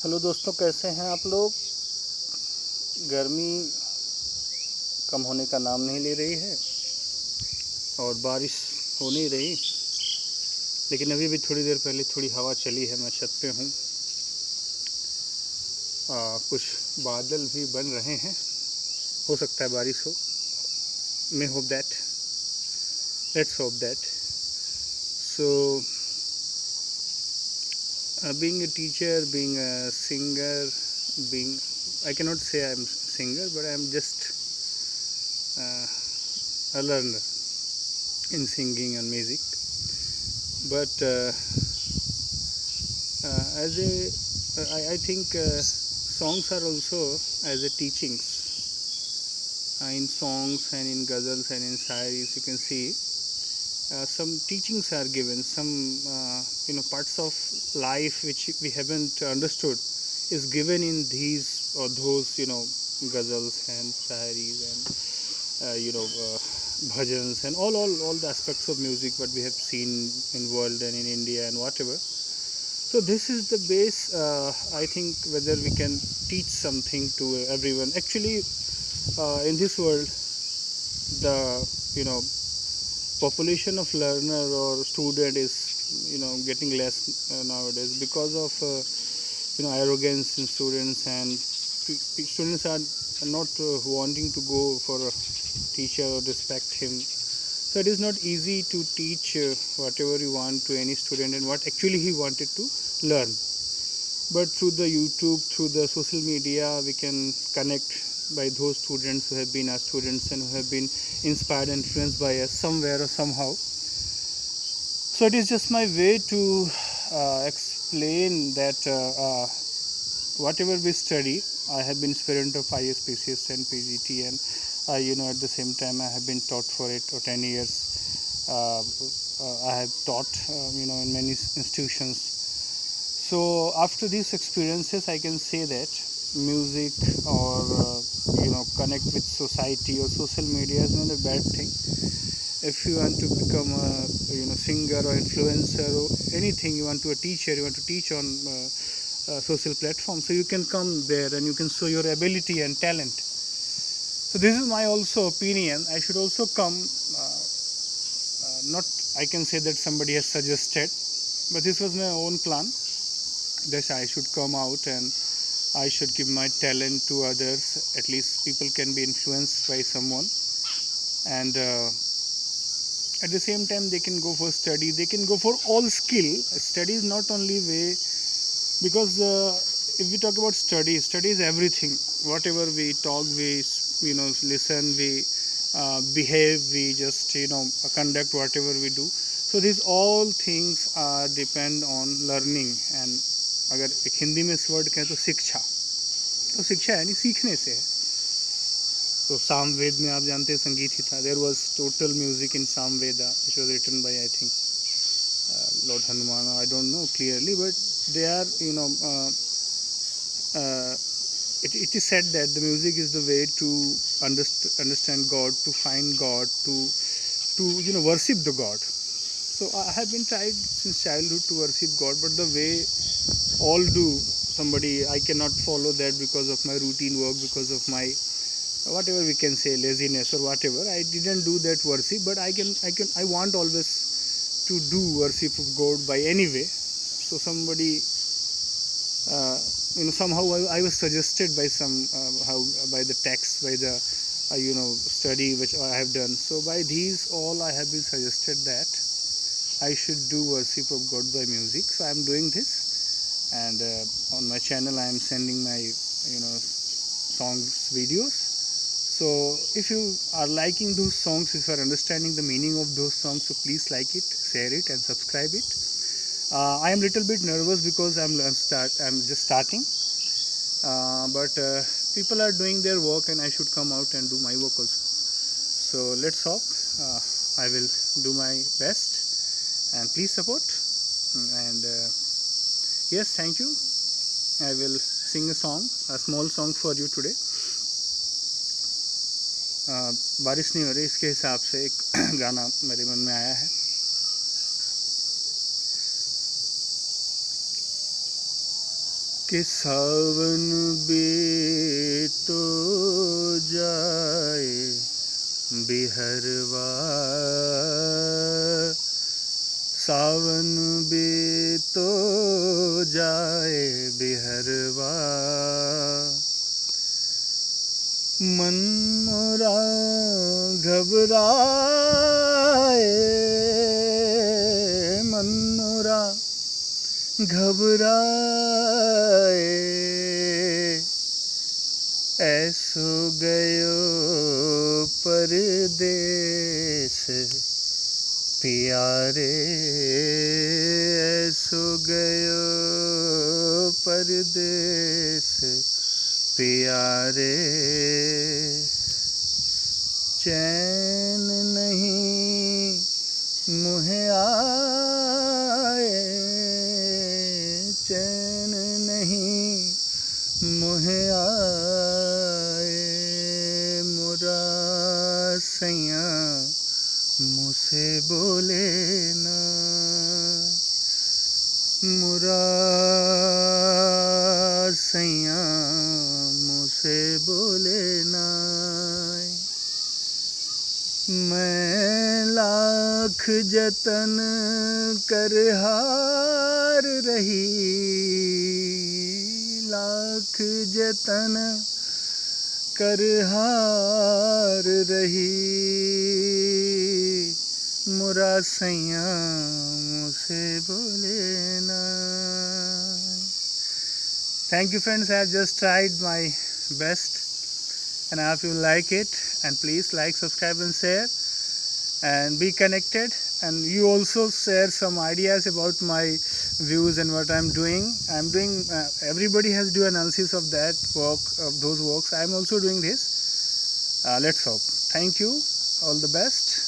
Hello दोस्तों, कैसे हैं आप लोग। गर्मी कम होने का नाम नहीं ले रही है और बारिश हो नहीं रही, लेकिन अभी भी थोड़ी देर पहले थोड़ी हवा चली है। मैं छत पे हूँ। कुछ बादल भी बन रहे हैं, हो सकता है बारिश हो। May hope that, let's hope that. So being a teacher, being a singer, being, I cannot say I am singer, but I am just a learner in singing and music. But as a I think songs are also as a teachings. In songs and in ghazals and in saris, you can see some teachings are given. Some parts of life which we haven't understood is given in these or those ghazals and saris and bhajans and all the aspects of music what we have seen in world and in India and whatever. So this is the base. I think whether we can teach something to everyone. Actually, in this world, the population of learner or student is getting less nowadays because of arrogance in students, and students are not wanting to go for a teacher or respect him. So it is not easy to teach whatever you want to any student and what actually he wanted to learn. But through the YouTube, through the social media, we can connect by those students who have been our students and who have been inspired and influenced by us somewhere or somehow. So it is just my way to explain that whatever we study, I have been student of IS, PCS and PGT, and at the same time I have been taught for 8 or 10 years. I have taught in many institutions. So after these experiences, I can say that music or connect with society or social media is not a bad thing. If you want to become a singer or influencer or anything, you want to a teacher, you want to teach on social platform, so you can come there and you can show your ability and talent. So this is my also opinion. I should also come. Not I can say that somebody has suggested, but this was my own plan. That I should come out and I should give my talent to others. At least people can be influenced by someone, and at the same time they can go for study. They can go for all skill. Study is not only way, because if we talk about study is everything. Whatever we talk, we listen, we behave, we just conduct whatever we do. So these all things are depend on learning. And अगर एक हिंदी में इस word कहें तो शिक्षा, तो शिक्षा यानी सीखने से है. तो सामवेद में आप जानते हैं संगीत ही था. There was total music in Samaveda which was written by I think Lord Hanuman. I don't know clearly, but they are it is said that the music is the way to understand God, to find God, to worship the God. So I have been tried since childhood to worship God, but the way all do, somebody, I cannot follow that because of my routine work, because of my whatever we can say laziness or whatever. I didn't do that worship, but I want always to do worship of God by any way. So somebody somehow I was suggested by some how by the text, by the study which I have done. So by these all I have been suggested that I should do worship of God by music. So I am doing this, and on my channel I am sending my songs videos. So if you are liking those songs, if you are understanding the meaning of those songs, so please like it, share it and subscribe it. I am little bit nervous because I'm just starting, but people are doing their work and I should come out and do my work also. So let's hope I will do my best. And please support. And yes, thank you. I will sing a small song for you today. बारिश नहीं हो रही, इसके हिसाब से एक गाना मेरे मन में आया है. कि सावन भी तो जाए बिहरवा, सावन भी तो जाए बिहरवा, मन मोरा घबराए, मन मोरा घबराए, ऐसो गयो परदेस प्यारे, ऐसो गयो परदेस प्यारे, चैन नहीं मुहे आए, चैन नहीं मुहे आए, मोरा सैया मुझसे बोले ना, मोरा सैया मुझसे बोले ना, मैं लाख जतन कर हार रही, लाख जतन कर हार रही, मोरा सैया मुझसे बोले ना। Thank you friends, I have just tried my best and I hope you like it, and please like, subscribe and share and be connected, and you also share some ideas about my views and what I'm doing. Everybody has do analysis of that work, of those works. I'm also doing this. Let's hope. Thank you, all the best.